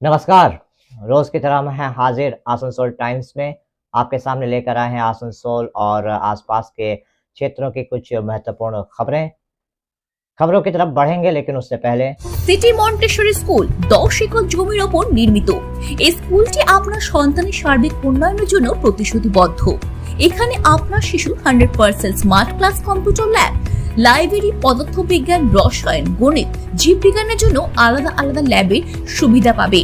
नमस्कार। रोज की तरह हम हैं हाजिर आसनसोल टाइम्स में। आपके सामने लेकर आए हैं आसनसोल और आसपास के क्षेत्रों की कुछ महत्वपूर्ण खबरों की तरफ बढ़ेंगे, लेकिन उससे पहले সিটি মন্টেসরি স্কুল 10 একর জমির ওপর নির্মিত। এই স্কুলটি আপনার সন্তানের সার্বিক উন্নয়নের জন্য প্রতিশ্রুতিবদ্ধ। এখানে আপনার শিশু 100% smart class, computer lab, library, পদার্থবিজ্ঞান, রসায়ন, গণিত, জীববিজ্ঞানের জন্য আলাদা আলাদা ল্যাবের সুবিধা পাবে।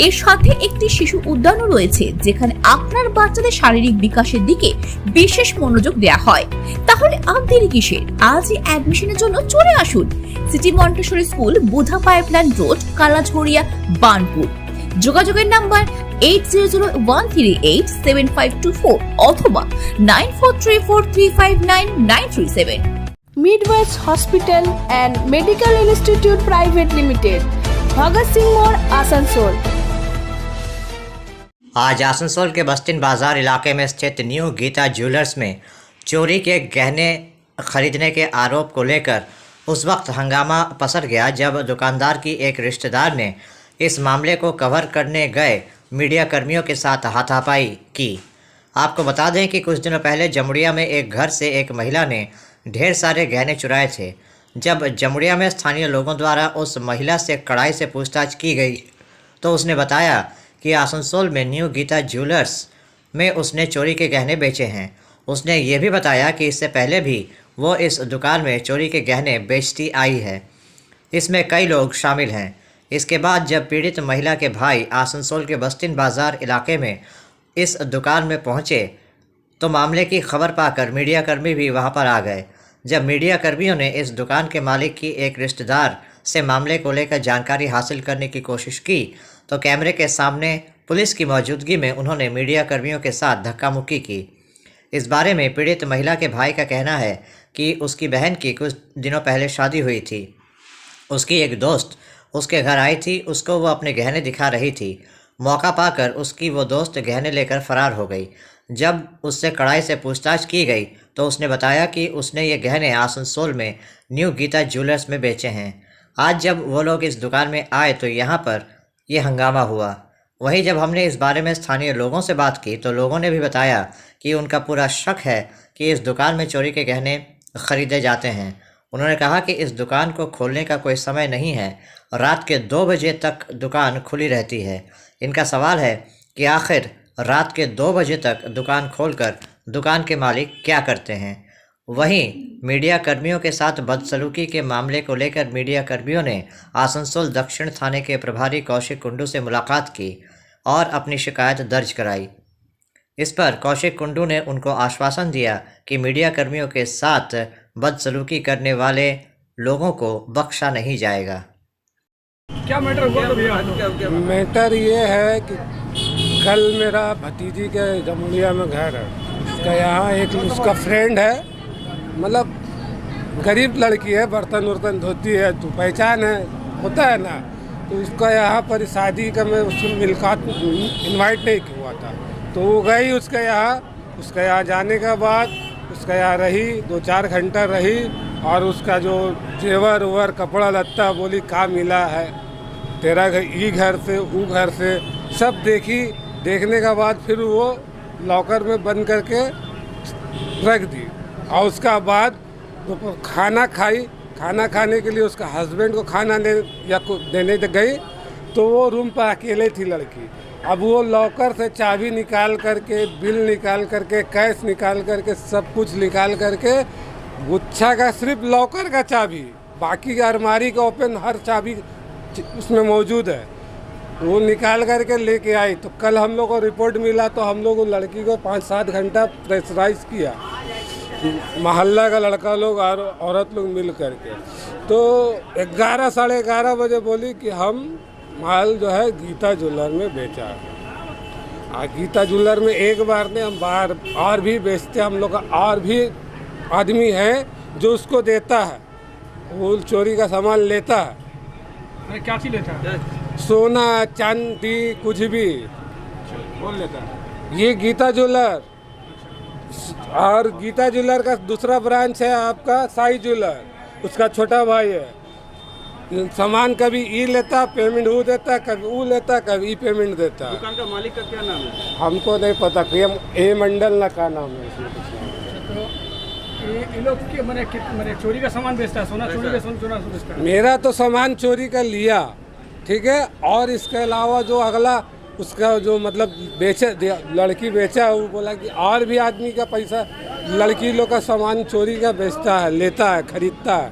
এর সাথে একটি শিশু উদ্যানও রয়েছে, যেখানে আপনার বাচ্চাদের শারীরিক বিকাশের দিকে বিশেষ মনোযোগ দেওয়া হয়। তাহলে আর দেরি কিসের? আজই অ্যাডমিশনের জন্য চলে আসুন সিটি মন্টেসরি স্কুল, বুধা পাইপলাইন রোড, কালাঝরিয়া, বার্নপুর। যোগাযোগের নাম্বার 8001387524 অথবা 9434359937। Midwest Hospital and Medical Institute Private Limited, Bhagat Singh मोड़, आसनसोल। आज आसनसोल के बस्तिन बाजार इलाके में स्थित न्यू गीता ज्वेलर्स में चोरी के गहने खरीदने के आरोप को लेकर उस वक्त हंगामा पसर गया जब दुकानदार की एक रिश्तेदार ने इस मामले को कवर करने गए मीडिया कर्मियों के साथ हाथापाई की। आपको बता दें कि कुछ दिनों पहले जमुड़िया में एक घर से एक महिला ने ढेर सारे गहने चुराए थे। जब जमुड़िया में स्थानीय लोगों द्वारा उस महिला से कड़ाई से पूछताछ की गई तो उसने बताया कि आसनसोल में न्यू गीता ज्वेलर्स में उसने चोरी के गहने बेचे हैं। उसने ये भी बताया कि इससे पहले भी वो इस दुकान में चोरी के गहने बेचती आई है। इसमें कई लोग शामिल हैं। इसके बाद जब पीड़ित महिला के भाई आसनसोल के बस्तिन बाजार इलाके में इस दुकान में पहुंचे तो मामले की खबर पाकर मीडियाकर्मी भी वहां पर आ गए। जब मीडियाकर्मियों ने इस दुकान के मालिक की एक रिश्तेदार से मामले को लेकर जानकारी हासिल करने की कोशिश की तो कैमरे के सामने पुलिस की मौजूदगी में उन्होंने मीडियाकर्मियों के साथ धक्का मुक्की की। इस बारे में पीड़ित महिला के भाई का कहना है कि उसकी बहन की कुछ दिनों पहले शादी हुई थी। उसकी एक दोस्त उसके घर आई थी, उसको वो अपने गहने दिखा रही थी। मौका पाकर उसकी वो दोस्त गहने लेकर फरार हो गई। जब उससे कड़ाई से पूछताछ की गई तो उसने बताया कि उसने ये गहने आसनसोल में न्यू गीता ज्वेलर्स में बेचे हैं। आज जब वो लोग इस दुकान में आए तो यहाँ पर ये हंगामा हुआ। वहीं जब हमने इस बारे में स्थानीय लोगों से बात की तो लोगों ने भी बताया कि उनका पूरा शक है कि इस दुकान में चोरी के गहने खरीदे जाते हैं। उन्होंने कहा कि इस दुकान को खोलने का कोई समय नहीं है, रात के 2 बजे तक दुकान खुली रहती है। इनका सवाल है कि आखिर रात के 2 बजे तक दुकान खोलकर दुकान के मालिक क्या करते हैं। वहीं मीडिया कर्मियों के साथ बदसलूकी के मामले को लेकर मीडिया कर्मियों ने आसनसोल दक्षिण थाने के प्रभारी कौशिक कुंडू से मुलाकात की और अपनी शिकायत दर्ज कराई। इस पर कौशिक कुंडू ने उनको आश्वासन दिया कि मीडिया कर्मियों के साथ बदसलूकी करने वाले लोगों को बख्शा नहीं जाएगा। क्या मैटर हुआ? मैटर ये है कि कल मेरा भतीजी के जमुड़िया में घर है, उसका यहाँ एक उसका फ्रेंड है, मतलब गरीब लड़की है, बर्तन वर्तन धोती है, तो पहचान है, होता है ना। तो उसका यहाँ पर शादी का मैं उसको मिलकात इनवाइट नहीं हुआ था, तो वो गई उसके यहाँ जाने के बाद उसका यहाँ रही, 2-4 घंटा रही और उसका जो जेवर उवर कपड़ा लत्ता बोली कहाँ मिला है तेरा ई घर से वो घर से सब देखने के बाद फिर वो लॉकर में बंद करके रख दी। और उसका बाद तो खाना खाने के लिए उसका हस्बैंड को खाना देने गई तो वो रूम पर अकेले थी लड़की। अब वो लॉकर से चाबी निकाल करके, बिल निकाल करके, कैश निकाल करके, सब कुछ निकाल करके, गुच्छा का सिर्फ लॉकर का चाबी, बाकी का अलमारी का ओपन हर चाबी उसमें मौजूद है, वो निकाल करके लेके आई। तो कल हम लोग को रिपोर्ट मिला तो हम लोग लड़की को 5-7 घंटा प्रेशराइज किया, मोहल्ला का लड़का लोग और औरत लोग मिल करके। तो 11 साढ़े 11 बजे बोली कि हम माल जो है गीता ज्वेलर में बेचा है। गीता ज्वेलर में एक बार ने हम बाहर और भी बेचते, हम लोग का और भी आदमी है जो उसको देता है, वो चोरी का सामान लेता है। क्या चीज लेता है? सोना चांदी कुछ भी कौन लेता है? ये गीता ज्वेलर। और गीता ज्वेलर का दूसरा ब्रांच है आपका साई ज्वेलर, उसका छोटा भाई है। सामान कभी ई लेता, पेमेंट वो देता, कभी वो लेता, कभी ई पेमेंट देता। दुकान का मालिक का क्या नाम है? हमको नहीं पता कि ए मंडल ना का नाम है इसमें कुछ नाम। तो ये लोग के मैंने चोरी का सामान बेचता है, सोना चोरी का सोना बेचता है। मेरा तो सामान चोरी का लिया, ठीक है, और इसके अलावा जो अगला उसका जो मतलब बेचे लड़की बेचा, वो बोला कि और भी आदमी का पैसा लड़की लोग का सामान चोरी का बेचता है, लेता है, खरीदता है।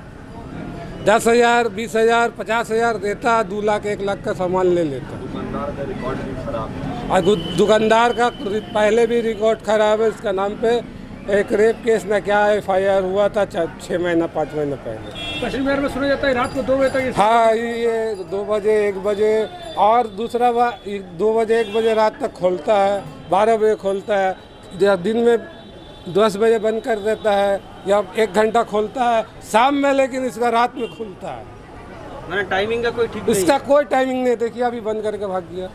10,000, 20,000, 50,000 देता, 2 लाख 1 लाख का सामान ले लेता। दुकानदार का रिकॉर्ड भी खराब है। और दुकानदार का पहले भी रिकॉर्ड खराब है। इसका नाम पे एक रेप केस में क्या FIR हुआ था 6 महीना 5 महीने पहले। पश्चिम बिहार में सुना जाता है रात को 2 बजे तक। हाँ, ये 2 बजे 1 बजे और दूसरा 2 बजे 1 बजे रात तक खोलता है, 12 बजे खोलता है, दिन में 10 बजे बंद कर देता है, या 1 घंटा खोलता है शाम में, लेकिन इसका रात में खुलता है। मैंने टाइमिंग का कोई ठीक नहीं इसका कोई टाइमिंग नहीं। देखिए अभी बंद करके भाग गया।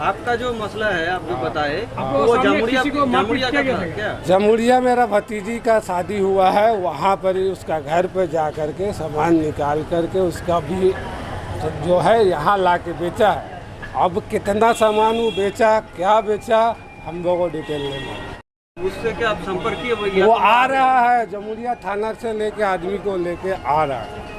आपका जो मसला है आप जो बताए आपको वो सामने जामुड़िया किसी को मारपीट का किया गया था था क्या? जमुड़िया मेरा भतीजी का शादी हुआ है, वहाँ पर ही उसका घर पे जा कर के सामान निकाल करके उसका भी जो है यहाँ ला के बेचा है। अब कितना सामान वो बेचा, क्या बेचा, हम लोगों को डिटेल नहीं मालूम। उससे क्या आप संपर्क किए भैया? वो आ रहा है, जमुड़िया थाना से लेके आदमी को लेके आ रहा है।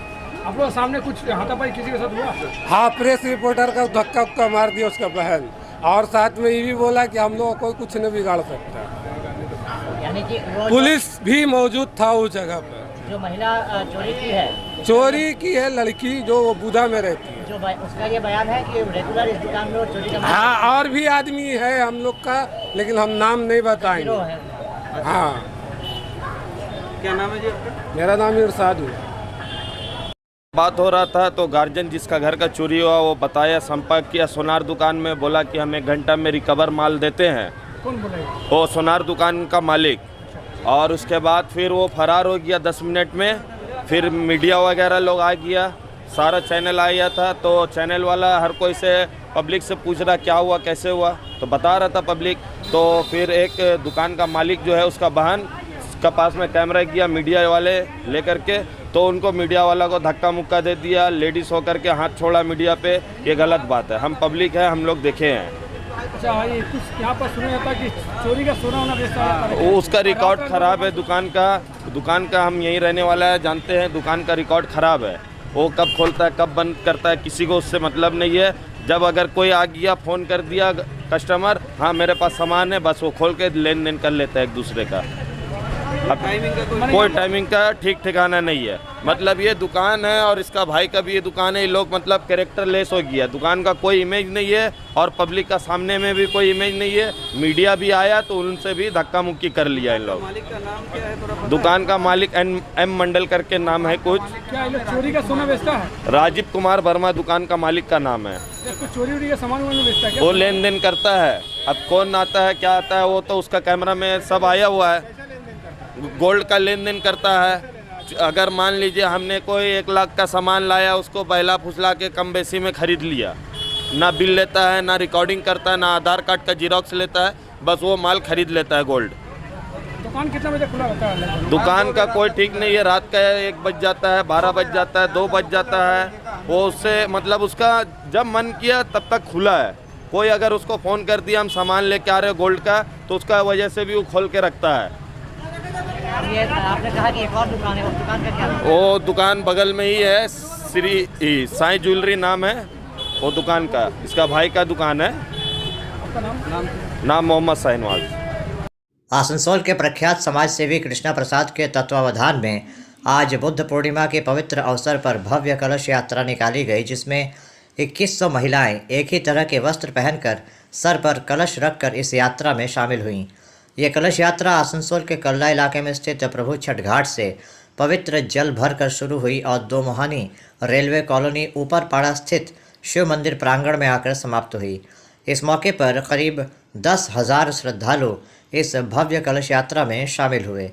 आप लोग सामने कुछ हाथापाई किसी के साथ हुआ? हाँ, प्रेस रिपोर्टर का धक्का उक्का मार दिया उसका बहन, और साथ में ये भी बोला कि हम लोगों को कुछ नहीं बिगाड़ सकता। यानी कि वो पुलिस भी मौजूद था उस जगह पर। जो महिला चोरी की है, चोरी की है लड़की जो वो बुधा में रहती है। जो उसका ये बयान है कि रेगुलर इस दुकान में वो चोरी का हाँ, और भी आदमी है हम लोग का, लेकिन हम नाम नहीं बताएंगे। हाँ, क्या नाम है जी आपका? मेरा नाम इरशाद हुआ। बात हो रहा था तो गार्जियन जिसका घर का चोरी हुआ वो बताया, संपर्क किया सोनार दुकान में, बोला कि हम 1 घंटा में रिकवर माल देते हैं। कौन बोलेगा? वो सोनार दुकान का मालिक। और उसके बाद फिर वो फरार हो गया 10 मिनट में। फिर मीडिया वगैरह लोग आ गया, सारा चैनल आ गया था, तो चैनल वाला हर कोई से पब्लिक से पूछ रहा क्या हुआ, कैसे हुआ, तो बता रहा था पब्लिक। तो फिर एक दुकान का मालिक जो है उसका बहन का पास में कैमरा किया मीडिया वाले लेकर के, तो उनको मीडिया वाला को धक्का मुक्का दे दिया, लेडीज़ होकर के हाथ छोड़ा मीडिया पे। ये गलत बात है, हम पब्लिक है, हम लोग देखे हैं। अच्छा, ये कुछ यहाँ पर सुना जाता है कि चोरी का सोना होना बेचता है। वो उसका रिकॉर्ड ख़राब है दुकान का हम यहीं रहने वाला है, जानते हैं दुकान का रिकॉर्ड ख़राब है। वो कब खोलता है कब बंद करता है किसी को उससे मतलब नहीं है। जब अगर कोई आ गया फ़ोन कर दिया कस्टमर, हाँ मेरे पास सामान है, बस वो खोल के लेन देन कर लेता है एक दूसरे का। अब टाइमिंग का कोई टाइमिंग का ठीक ठिकाना नहीं है। मतलब ये दुकान है और इसका भाई का भी ये दुकान है, ये लोग मतलब कैरेक्टर लेस हो गया। दुकान का कोई इमेज नहीं है और पब्लिक का सामने में भी कोई इमेज नहीं है। मीडिया भी आया तो उनसे भी धक्का मुक्की कर लिया इन लोग। मालिक का नाम क्या है थोड़ा? दुकान का मालिक M मंडल करके नाम है कुछ। क्या ये लोग चोरी का सोना बेचता है? राजीव कुमार वर्मा दुकान का मालिक का नाम है। कुछ चोरी उरी का सामान वामान बेचता है क्या? वो लेन देन करता है। अब कौन आता है क्या आता है वो तो उसका कैमरा में सब आया हुआ है। गोल्ड का लेन देन करता है। अगर मान लीजिए हमने कोई 1 लाख का सामान लाया, उसको बहला फुसला के कम बेसी में खरीद लिया, ना बिल लेता है, ना रिकॉर्डिंग करता है, ना आधार कार्ड का जीरोक्स लेता है, बस वो माल खरीद लेता है गोल्ड। दुकान कितना बजे खुला होता है? दुकान का कोई ठीक नहीं है। रात का 1 बज जाता है, 12 बज जाता है, 2 बज जाता है। वो उससे मतलब उसका जब मन किया तब तक खुला है। कोई अगर उसको फ़ोन कर दिया हम सामान लेके आ रहे हो गोल्ड का, तो उसका वजह से भी वो खोल के रखता है। ये आपने कहा कि एक और दुकान है, उस दुकान का क्या नाम है? वो दुकान बगल में ही है, श्री साईं ज्वेलरी नाम है वो दुकान का। इसका भाई का दुकान है। नाम मोहम्मद शाहनवाज। आसनसोल के प्रख्यात समाज सेवी कृष्णा प्रसाद के तत्वावधान में आज बुद्ध पूर्णिमा के पवित्र अवसर पर भव्य कलश यात्रा निकाली गई, जिसमें 2100 महिलाएं एक ही तरह के वस्त्र पहनकर सर पर कलश रखकर इस यात्रा में शामिल हुईं। ये कलश यात्रा आसनसोल के कल्ला इलाके में स्थित प्रभु छठ घाट से पवित्र जल भरकर शुरू हुई और 2 मोहानी रेलवे कॉलोनी ऊपर पाड़ा स्थित शिव मंदिर प्रांगण में आकर समाप्त हुई। इस मौके पर करीब 10,000 श्रद्धालु इस भव्य कलश यात्रा में शामिल हुए।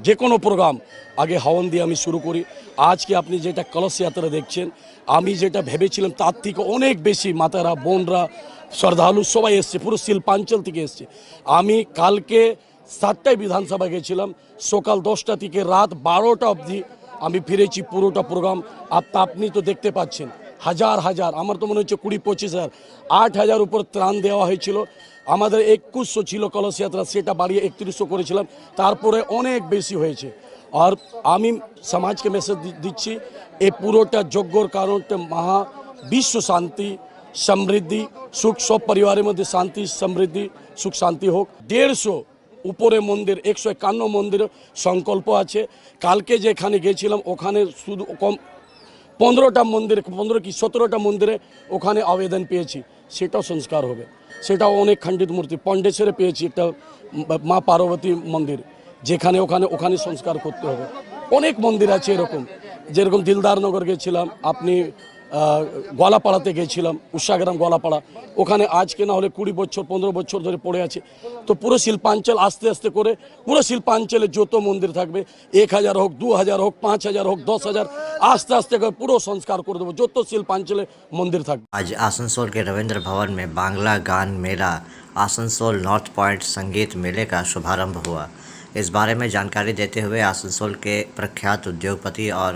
যে কোনো প্রোগ্রাম আগে হাওয়ান দিয়ে আমি শুরু করি। আজকে আপনি যেটা কলস যাত্রা দেখছেন, আমি যেটা ভেবেছিলাম তার থেকে অনেক বেশি মাতারা বোনরা শ্রদ্ধালু সবাই এসছে, পুরো শিল্পাঞ্চল থেকে এসছে। আমি কালকে 7টায় বিধানসভা গেছিলাম, সকাল 10টা থেকে রাত 12টা অবধি আমি ফিরেছি পুরোটা প্রোগ্রাম। আপনি তো দেখতে পাচ্ছেন হাজার হাজার, আমার তো মনে হচ্ছে 20-25 হাজার, 8,000 উপর ত্রাণ দেওয়া হয়েছিল। আমাদের 2100 ছিল কলস যাত্রা, সেটা বাড়িয়ে 3100 করেছিলাম, তারপরে অনেক বেশি হয়েছে। আর আমি সমাজকে মেসেজ দিচ্ছি, এই পুরোটা যজ্ঞর কারণটা মহা বিশ্ব শান্তি সমৃদ্ধি সুখ, সব পরিবারের মধ্যে শান্তি সমৃদ্ধি সুখ শান্তি হোক। 150 উপরে মন্দির, 151 মন্দির সংকল্প আছে। কালকে যেখানে গেছিলাম ওখানে শুধু কম 15টা মন্দিরে, 15 কি 17টা মন্দিরে ওখানে আবেদন পেয়েছি, সেটাও সংস্কার হবে। সেটাও অনেক খণ্ডিত মূর্তি পন্ডেশ্বরে পেয়েছি, একটা মা পার্বতী মন্দির, যেখানে ওখানে সংস্কার করতে হবে। অনেক মন্দির আছে এরকম, যেরকম দিলদারনগর গেছিলাম, আপনি গলাপাড়াতে গেছিলাম, উষাগ্রাম গলাপাড়া, ওখানে আজকে না হলে 20 বছর 15 বছর ধরে পড়ে আছে। তো পুরো শিল্পাঞ্চল আস্তে আস্তে করে, পুরো শিল্পাঞ্চলে যত মন্দির থাকবে, 1000 হোক, 2000 হোক, 5000 হোক, 10,000, আস্তে আস্তে করে পুরো সংস্কার করে দেবো যত শিল্পাঞ্চলে মন্দির থাকবে। आज आसनसोल के रविंद्र भवन में बांग्ला गान मेला आसनसोल नॉर्थ पॉइंट संगीत मेले का शुभारंभ हुआ। इस बारे में जानकारी देते हुए आसनसोल के प्रख्यात उद्योगपति और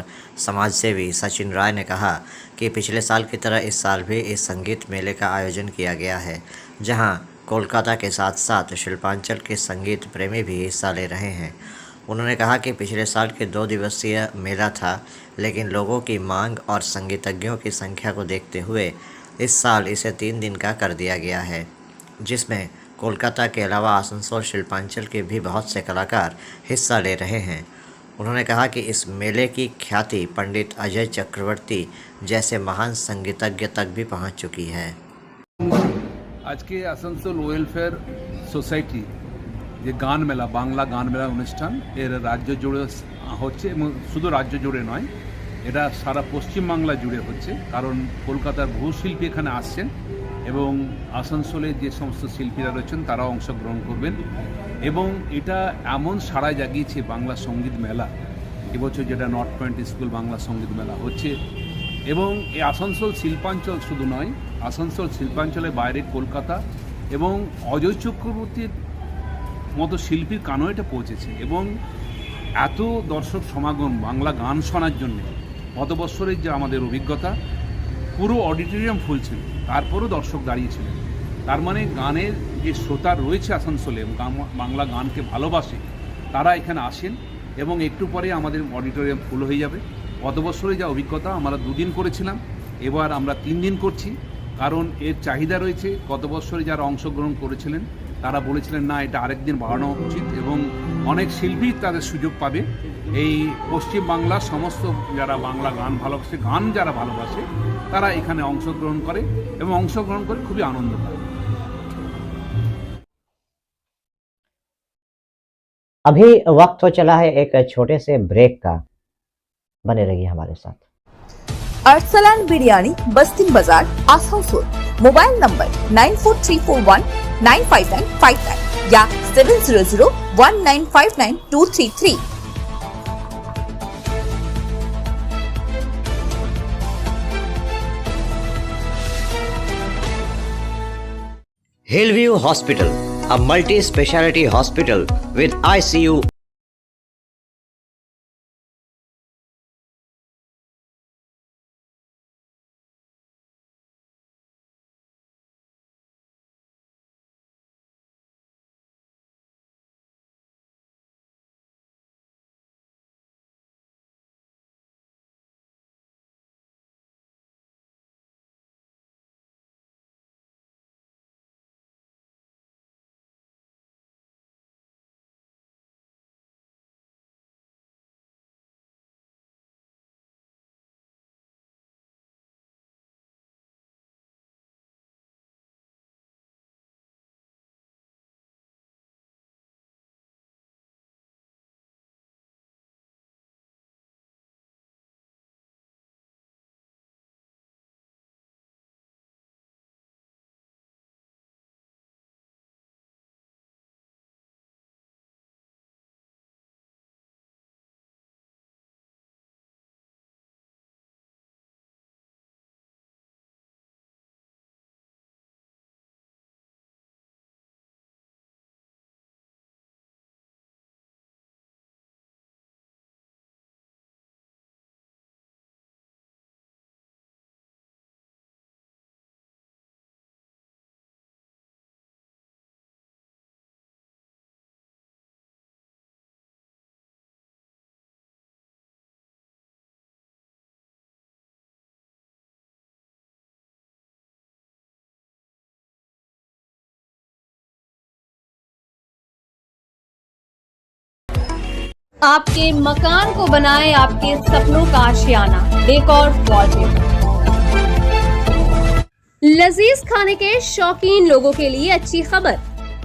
समाजसेवी सचिन राय ने कहा कि पिछले साल की तरह इस साल भी इस संगीत मेले का आयोजन किया गया है, जहां कोलकाता के साथ साथ शिल्पांचल के संगीत प्रेमी भी हिस्सा ले रहे हैं। उन्होंने कहा कि पिछले साल के 2 दिवसीय मेला था, लेकिन लोगों की मांग और संगीतज्ञों की संख्या को देखते हुए इस साल इसे 3 दिन का कर दिया गया है, जिसमें कोलकाता के अलावा आसनसोल शिल्पांचल के भी बहुत से कलाकार हिस्सा ले रहे हैं। उन्होंने कहा कि इस मेले की ख्याति पंडित अजय चक्रवर्ती जैसे महान संगीतज्ञ तक भी पहुंच चुकी है। আজকে আসানসোল ওয়েলফেয়ার সোসাইটি যে গান মেলা, বাংলা গান মেলা অনুষ্ঠান, এর রাজ্য জুড়ে হচ্ছে, এবং শুধু রাজ্য জুড়ে নয়, এটা সারা পশ্চিমবাংলা জুড়ে হচ্ছে। কারণ কলকাতার বহু শিল্পী এখানে আসছেন এবং আসানসোলের যে সমস্ত শিল্পীরা রয়েছেন তারাও অংশগ্রহণ করবেন। এবং এটা এমন সাড়া জাগিয়েছে বাংলা সঙ্গীত মেলা এবছর, যেটা নর্থ পয়েন্ট স্কুল বাংলা সঙ্গীত মেলা হচ্ছে। এবং এই আসানসোল শিল্পাঞ্চল শুধু নয়, আসানসোল শিল্পাঞ্চলের বাইরে কলকাতা এবং অজয় চক্রবর্তীর মতো শিল্পীর কানও এটা পৌঁছেছে। এবং এত দর্শক সমাগম বাংলা গান শোনার জন্যে, গত বছরের যে আমাদের অভিজ্ঞতা, পুরো অডিটোরিয়াম ফুল ছিল, তারপরও দর্শক দাঁড়িয়েছিলেন। তার মানে গানের যে শ্রোতা রয়েছে আসানসোলে, বাংলা গানকে ভালোবাসে, তারা এখানে আসেন এবং একটু পরে আমাদের অডিটোরিয়াম ফুল হয়ে যাবে। গত বছরে যা অভিজ্ঞতা, আমরা 2 দিন করেছিলাম, এবার আমরা 3 দিন করছি, কারণ এর চাহিদা রয়েছে। গত বছরে যারা অংশগ্রহণ করেছিলেন তারা বলেছিলেন না, এটা আরেক দিন বাড়ানো উচিত, এবং অনেক শিল্পী তাদের সুযোগ পাবে। এই পশ্চিম বাংলার সমস্ত যারা বাংলা গান ভালোবাসে, গান যারা ভালোবাসে, তারা এখানে অংশগ্রহণ করে এবং অংশগ্রহণ করে খুবই আনন্দ পায়। अभी वक्त हो चला है एक छोटे से ब्रेक का, बने रहिए हमारे साथ। अरसलान बिरयानी बस्तिन बाजार आसनसोल। मोबाइल नंबर 9434195959 या 7001959233। Hillview Hospital, a multi-speciality hospital with ICU आपके मकान को बनाए आपके सपनों का आशियाना, डेकोर वॉलपेपर। लजीज खाने के शौकीन लोगों के लिए अच्छी खबर।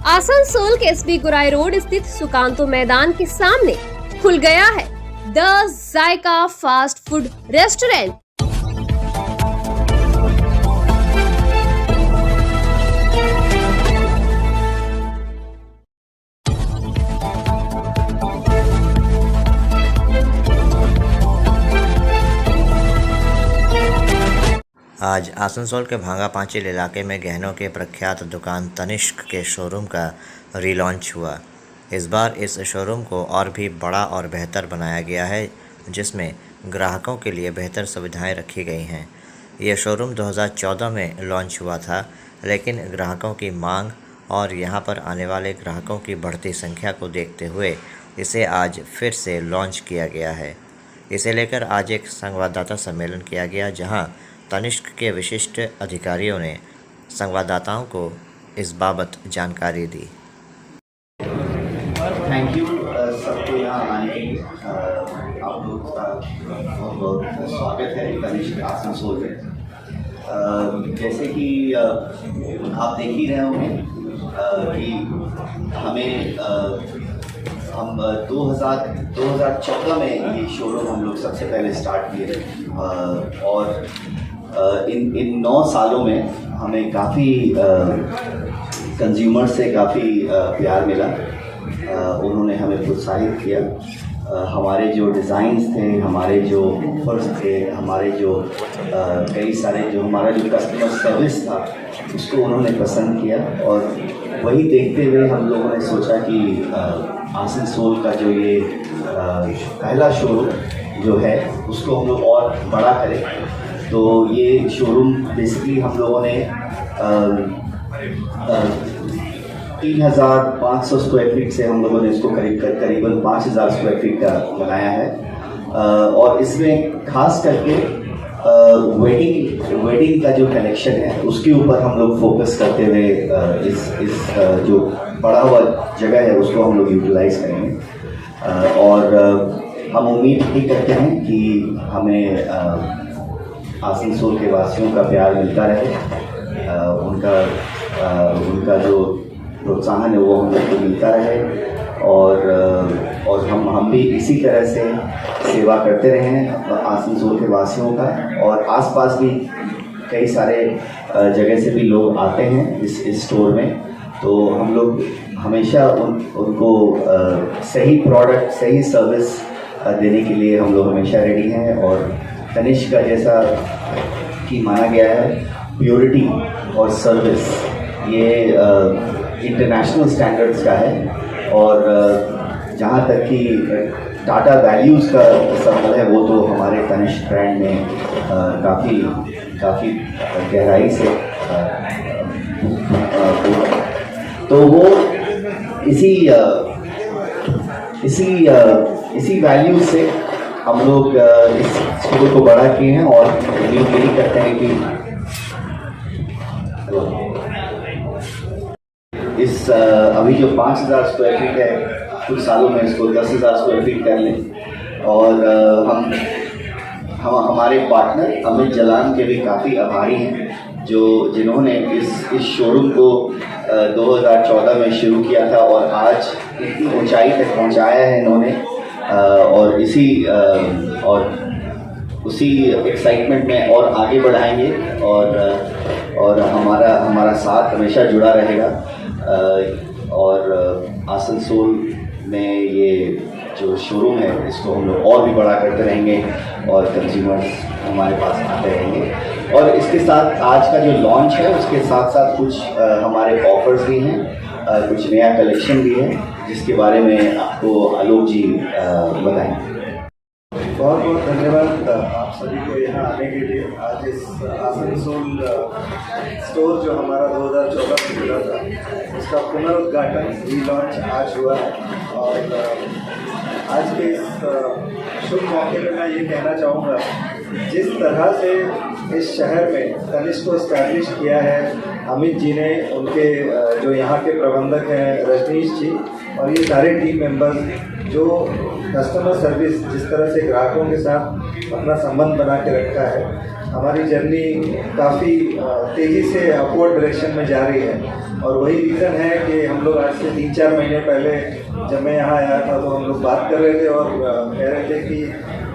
आसनसोल के एसबी गुराई रोड स्थित सुकांतो मैदान के सामने खुल गया है the Zaika fast food restaurant. आज आसनसोल के भांगा पांचिल इलाके में गहनों के प्रख्यात दुकान तनिष्क के शोरूम का रीलॉन्च हुआ। इस बार इस शोरूम को और भी बड़ा और बेहतर बनाया गया है, जिसमें ग्राहकों के लिए बेहतर सुविधाएं रखी गई हैं। यह शोरूम 2014 में लॉन्च हुआ था, लेकिन ग्राहकों की मांग और यहां पर आने वाले ग्राहकों की बढ़ती संख्या को देखते हुए इसे आज फिर से लॉन्च किया गया है। इसे लेकर आज एक संवाददाता सम्मेलन किया गया, जहां तनिष्क के विशिष्ट अधिकारियों ने संवाददाताओं को इस बाबत जानकारी दी। थैंक यू सबको यहाँ आने के लिए। आप लोग का बहुत बहुत स्वागत है तनिष्क आसनसोल में। जैसे कि आप देख ही रहे होंगे कि हमें हम 2014 में ये शोरूम हम लोग सबसे पहले स्टार्ट किए और इन 9 सालों में हमें काफ़ी कंज्यूमर से काफ़ी प्यार मिला। उन्होंने हमें प्रोत्साहित किया। हमारे जो डिज़ाइंस थे, हमारे जो ऑफर्स थे, हमारे जो कई सारे जो हमारा जो कस्टमर सर्विस था, उसको उन्होंने पसंद किया। और वही देखते हुए हम लोगों ने सोचा कि आसनसोल का जो ये पहला शोरूम जो है उसको हम लोग और बड़ा करें। तो ये शोरूम बेसिकली हम लोगों ने 3,500 स्क्वायर फीट से हम लोगों ने इसको करीबन 5,000 स्क्वायर फीट का बनाया है। और इसमें खास करके वेडिंग का जो कलेक्शन है उसके ऊपर हम लोग फोकस करते हुए इस जो बड़ा हुआ जगह है उसको हम लोग यूटिलाइज करेंगे। और हम उम्मीद भी करते हैं कि हमें आसनसोल के वासियों का प्यार मिलता रहे, उनका जो प्रोत्साहन है वो हम लोग को मिलता रहे। और हम भी इसी तरह से सेवा करते रहें आसनसोल के वासियों का। और आसपास भी कई सारे जगह से भी लोग आते हैं इस स्टोर में, तो हम लोग हमेशा उनको सही प्रोडक्ट, सही सर्विस देने के लिए हम लोग हमेशा रेडी हैं। और तनिष्क का जैसा कि माना गया है, प्योरिटी और सर्विस ये इंटरनेशनल स्टैंडर्ड्स का है। और जहाँ तक कि टाटा वैल्यूज़ का सवाल है, वो तो हमारे तनिष्क ब्रांड में काफ़ी गहराई से तो वो इसी वैल्यू से हम लोग इस स्कूल को बड़ा किए हैं। और उम्मीद यही करते हैं कि इस अभी जो 5,000 स्क्वायर फीट है, कुछ सालों में इसको 10,000 स्क्वायर फीट कर लें। और हमारे पार्टनर अमित जलान के भी काफ़ी आभारी हैं, जिन्होंने इस शोरूम को 2014 में शुरू किया था और आज इतनी ऊंचाई तक पहुंचाया है इन्होंने। और उसी एक्साइटमेंट में और आगे बढ़ाएंगे। और हमारा साथ हमेशा जुड़ा रहेगा। और आसनसोल में ये जो शोरूम है इसको हम लोग और भी बड़ा करते रहेंगे और कंज्यूमर्स हमारे पास आते रहेंगे। और इसके साथ आज का जो लॉन्च है उसके साथ साथ कुछ हमारे ऑफर्स भी हैं, कुछ नया कलेक्शन भी है, जिसके बारे में आपको आलोक जी बताएंगे। बहुत बहुत धन्यवाद आप सभी को यहाँ आने के लिए। आज इस आसनसोल स्टोर जो हमारा 2014 में खुला था, उसका पुनरुद्घाटन, रीलॉन्च आज हुआ है। और आज के इस शुभ मौके पर मैं ये कहना चाहूँगा, जिस तरह से इस शहर में तनिष्क को इस्टेब्लिश किया है अमित जी ने, उनके जो यहाँ के प्रबंधक हैं रजनीश जी, और ये सारे टीम मेंबर्स जो कस्टमर सर्विस जिस तरह से ग्राहकों के साथ अपना संबंध बना के रखा है, हमारी जर्नी काफ़ी तेज़ी से अपवर्ड डायरेक्शन में जा रही है। और वही रीज़न है कि हम लोग आज से 3-4 महीने पहले जब मैं यहाँ आया था तो हम लोग बात कर रहे थे और कह रहे थे कि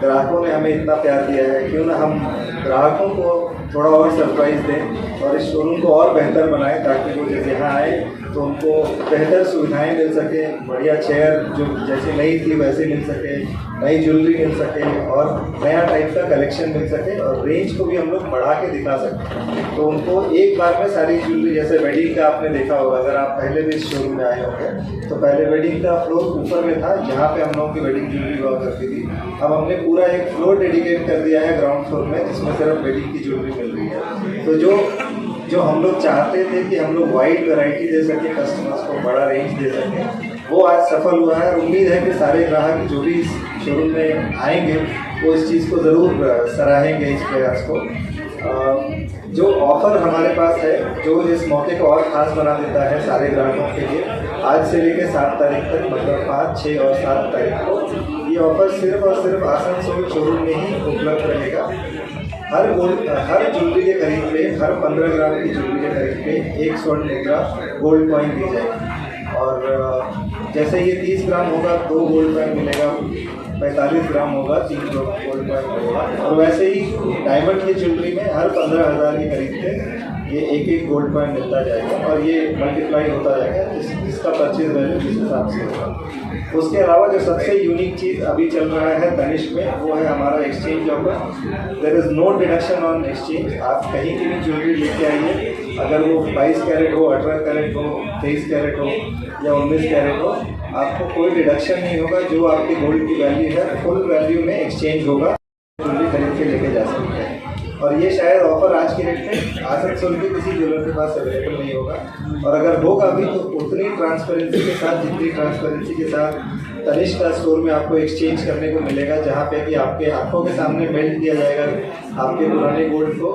ग्राहकों ने हमें इतना प्यार दिया है, क्यों ना हम ग्राहकों को थोड़ा और सरप्राइज़ दें और इस शोरूम को और बेहतर बनाएं, ताकि वो जब यहाँ आए तो उनको बेहतर सुविधाएं मिल सके, बढ़िया चेयर जो जैसे नई थी वैसे मिल सके, नई ज्वेलरी मिल सके और नया टाइप का कलेक्शन मिल सके और रेंज को भी हम लोग बढ़ा के दिखा सकें। तो उनको एक बार में सारी ज्वेलरी, जैसे वेडिंग का आपने देखा होगा, अगर आप पहले भी इस शोरूम में आए होंगे तो पहले वेडिंग का फ्लोर ऊपर में था जहाँ पे हम लोगों की वेडिंग ज्वेलरी हुआ करती थी। अब हमने पूरा एक फ्लोर डेडिकेट कर दिया है ग्राउंड फ्लोर में, जिसमें सिर्फ वेडिंग की ज्वेलरी मिल रही है। तो जो हम लोग चाहते थे कि हम लोग वाइड वैरायटी दे सकें, कस्टमर्स को बड़ा रेंज दे सकें, वो आज सफल हुआ है। और उम्मीद है कि सारे ग्राहक जो भी इस शोरूम में आएंगे वो इस चीज़ को ज़रूर सराहेंगे, इस प्रयास को। जो ऑफ़र हमारे पास है, जो इस मौके को और ख़ास बना देता है सारे ग्राहकों के लिए, आज से लेकर 7 तारीख तक, मतलब 5, 6 और 7 तारीख को ये ऑफ़र सिर्फ और सिर्फ आसनसोल शोरूम में ही उपलब्ध रहेगा। हर ज्वेलरी के खरीद पे, हर 15 ग्राम की ज्वेलरी के खरीद पे 1 स्वर्ण मुद्रा गोल्ड कॉइन दी जाएगी। और जैसे ये 30 ग्राम होगा 2 गोल्ड कॉइन मिलेगा, 45 ग्राम होगा 3 गोल्ड कॉइन मिलेगा। और वैसे ही डायमंड की ज्वेलरी में हर 15,000 की खरीद पे ये 1-1 गोल्ड कॉइन मिलता जाएगा और ये मल्टीप्लाई होता जाएगा जिसका परचेज वैल्यू जिस हिसाब से होगा। उसके अलावा जो सबसे यूनिक चीज़ अभी चल रहा है तनिष्क में, वो है हमारा exchange offer. There is no deduction on exchange. आप कहीं की भी ज्वेलरी लेके आइए, अगर वो 22 कैरेट हो, 18 कैरेट हो, 23 कैरेट हो या 19 कैरेट हो, आपको कोई डिडक्शन नहीं होगा। जो आपकी गोल्ड की वैल्यू है फुल वैल्यू में एक्सचेंज होगा, ज्वेलरी खरीद के लेके जा सकते हैं। और ये शायद ऑफर आज के रेट में आसनसोल के किसी ज्वेलर के पास अवेलेबल नहीं होगा। और अगर होगा भी तो उतनी ट्रांसपेरेंसी के साथ, जितनी ट्रांसपेरेंसी के साथ तनिष्क का स्टोर में आपको एक्सचेंज करने को मिलेगा, जहाँ पे कि आपके आंखों के सामने मेल्ट किया जाएगा आपके पुराने गोल्ड को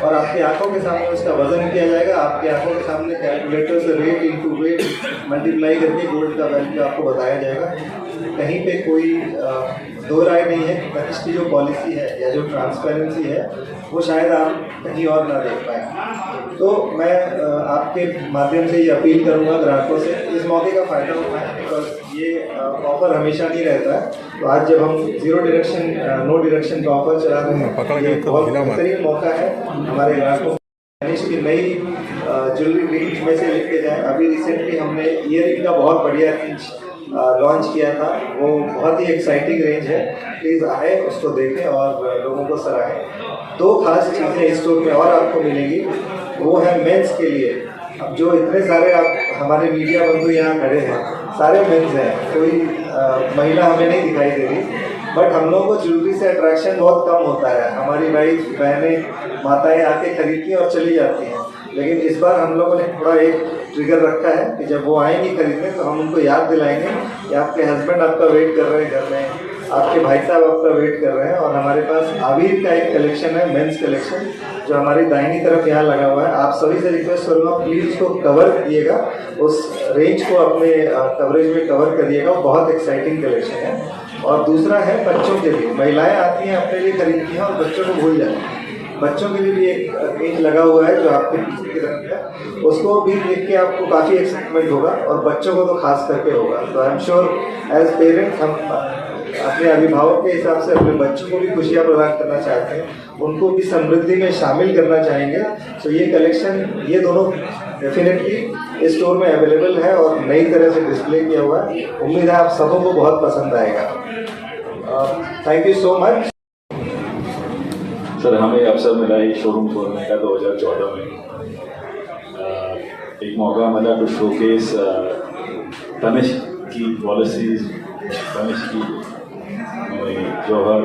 और आपकी आंखों के सामने उसका वजन किया जाएगा। आपके आंखों के सामने कैलकुलेटर से रेट इंटू वेट मल्टीप्लाई करके गोल्ड का वैल्यू आपको बताया जाएगा। कहीं पे कोई दो राय नहीं है कि तनिष्क की जो पॉलिसी है या जो ट्रांसपेरेंसी है वो शायद आप कहीं और ना देख पाएँ। तो मैं आपके माध्यम से ये अपील करूँगा ग्राहकों से, इस मौके का फ़ायदा उठाएं, बिकॉज ये ऑफ़र हमेशा नहीं रहता है। तो आज जब हम नो डिडक्शन का ऑफ़र चला रहे हैं, ये बहुत बेहतरीन मौका है हमारे ग्राहकों को तनिष्क की नई ज्वेलरी रेंज में से लेके जाएँ। अभी रिसेंटली हमने ईयरिंग का बहुत बढ़िया रेंज लॉन्च किया था, वो बहुत ही एक्साइटिंग रेंज है। प्लीज़ आए, उसको देखें और लोगों को सराहें। 2 खास चीज़ें इस स्टोर में और आपको मिलेंगी, वो है मेंस के लिए। अब जो इतने सारे आप हमारे मीडिया बंधु यहाँ खड़े हैं, सारे मेंस हैं, कोई महिला हमें नहीं दिखाई दे रही। बट हम लोगों को ज्वेलरी से अट्रैक्शन बहुत कम होता है। हमारी वाइफ, बहनें, माताएँ आके खरीदती हैं और चली जाती हैं। लेकिन इस बार हम लोगों ने थोड़ा एक ट्रिगर रखा है कि जब वो आएंगी खरीदने तो हम उनको याद दिलाएंगे कि आपके हस्बैंड आपका वेट कर रहे हैं घर में, आपके भाई साहब आपका वेट कर रहे हैं। और हमारे पास आबिर का एक कलेक्शन है, मेंस कलेक्शन, जो हमारी दाहिनी तरफ यहाँ लगा हुआ है। आप सभी से रिक्वेस्ट करूँगा, प्लीज़ उसको कवर करिएगा, उस रेंज को अपने कवरेज में कवर करिएगा। वो बहुत एक्साइटिंग कलेक्शन है। और दूसरा है बच्चों के लिए, महिलाएँ आती हैं अपने लिए खरीदती हैं और बच्चों को भूल जाती हैं। बच्चों के लिए भी एक रेंज लगा हुआ है जो आपके पीछे की तरफ है, उसको भी देख के आपको काफ़ी एक्साइटमेंट होगा और बच्चों को तो खास करके होगा। तो I am sure as parents हम अपने अभिभावक के हिसाब से अपने बच्चों को भी खुशियाँ प्रदान करना चाहते हैं, उनको भी समृद्धि में शामिल करना चाहेंगे। तो ये कलेक्शन, ये दोनों डेफिनेटली इस स्टोर में अवेलेबल है और नई तरह से डिस्प्ले किया हुआ है। उम्मीद है आप सबों को बहुत पसंद आएगा। Thank you so much. Sir, हमें अवसर मिला है शोरूम खोलने का 2014 में। एक मौका मिला टू शोकेस तनिष्क की पॉलिसीज, तनिष्क की जौहर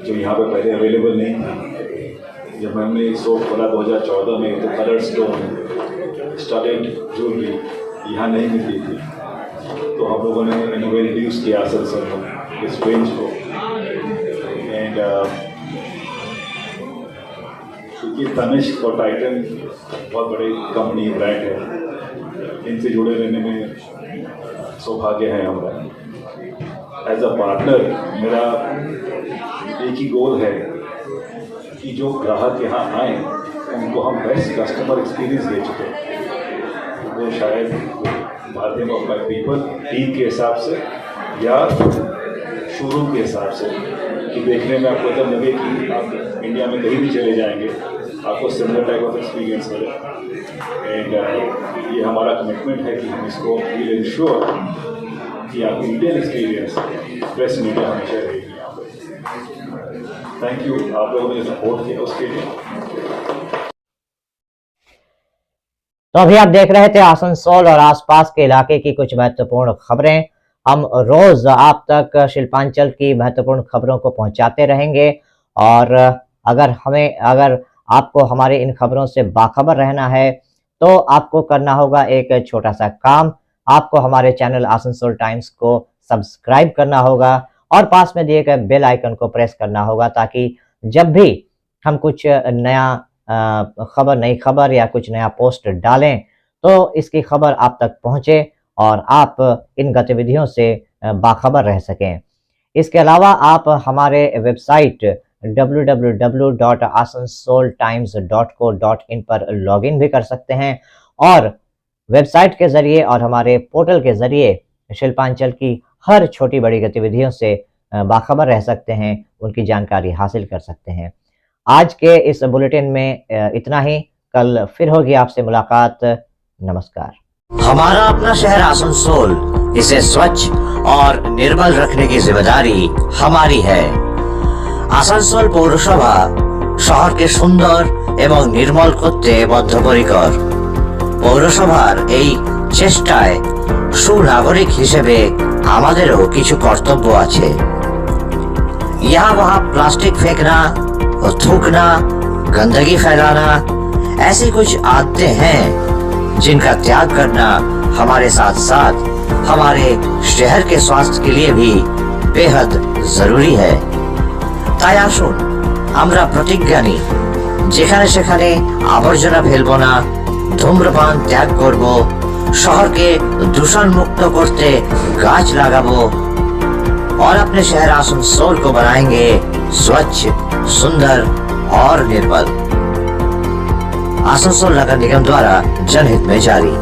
जो यहाँ पे पहले अवेलेबल नहीं थी। जब हमने एक स्टोर खोला 2014 में, तो कलर स्टोन, स्टडेड ज्वेलरी यहाँ नहीं मिलती थी। तो हम लोगों ने इंट्रोड्यूस किया सर इस रेंज को। एंड क्योंकि तनिष्क और टाइटन बहुत बड़ी कंपनी ब्रांड है, इनसे जुड़े रहने में सौभाग्य है हमारा। एज अ पार्टनर मेरा एक ही गोल है कि जो ग्राहक यहाँ आए उनको हम बेस्ट कस्टमर एक्सपीरियंस दे चुके हैं। वो शायद भारतीय मोबाइल पीपल टीम के हिसाब से या शोरूम के हिसाब से कि देखने में आपको जब लगे कि आप इंडिया में कहीं भी चले जाएंगे आपको सिमिलर टाइप ऑफ एक्सपीरियंस मिले। एंड ये हमारा कमिटमेंट है कि हम इसको विल इंश्योर कि आप इंडियन एक्सपीरियंस बेस्ट मीडिया हमेशा रहेगी यहाँ पर। थैंक यू, आप लोगों ने सपोर्ट किया उसके लिए। तो अभी आप देख रहे थे आसनसोल और आसपास के इलाके की कुछ महत्वपूर्ण खबरें। हम रोज आप तक शिल्पांचल की महत्वपूर्ण खबरों को पहुंचाते रहेंगे और अगर आपको हमारे इन खबरों से बाखबर रहना है तो आपको करना होगा एक छोटा सा काम। आपको हमारे चैनल आसनसोल टाइम्स को सब्सक्राइब करना होगा और पास में दिए गए बेल आइकन को प्रेस करना होगा ताकि जब भी हम कुछ नई खबर या कुछ नया पोस्ट डालें तो इसकी खबर आप तक पहुंचे और आप इन गतिविधियों से बाखबर रह सकें। इसके अलावा आप हमारे वेबसाइट www.asansoltimes.co.in पर लॉगिन भी कर सकते हैं और वेबसाइट के जरिए और हमारे पोर्टल के जरिए शिल्पांचल की हर छोटी बड़ी गतिविधियों से बाखबर रह सकते हैं, उनकी जानकारी हासिल कर सकते हैं। आज के इस बुलेटिन में इतना ही। कल फिर होगी आपसे मुलाकात। नमस्कार। हमारा अपना शहर आसनसोल, इसे स्वच्छ और निर्मल रखने की जिम्मेदारी हमारी है। आसनसोल পৌরসভা শহরকে সুন্দর এবং নির্মল করতে বদ্ধপরিকর। পৌরসভার এই চেষ্টায় সুনাগরিক হিসেবে আমাদেরও কিছু কর্তব্য আছে। यहाँ वहाँ प्लास्टिक फेंकना और थूकना, गंदगी फैलाना, ऐसी कुछ आदतें हैं जिनका त्याग करना हमारे साथ साथ हमारे शहर के स्वास्थ्य के लिए भी बेहद जरूरी है। তাই আসুন আমরা প্রতিজ্ঞা নিই, যেখানে সেখানে আবর্জনা ফেলবো না, ধূম্রপান ত্যাগ করব, শহরকে দূষণ মুक्त করতে গাছ लगाबो और अपने शहर आसनसोल को बनाएंगे स्वच्छ, सुंदर और निर्मल। आसनसोल नगर निगम द्वारा जनहित में जारी।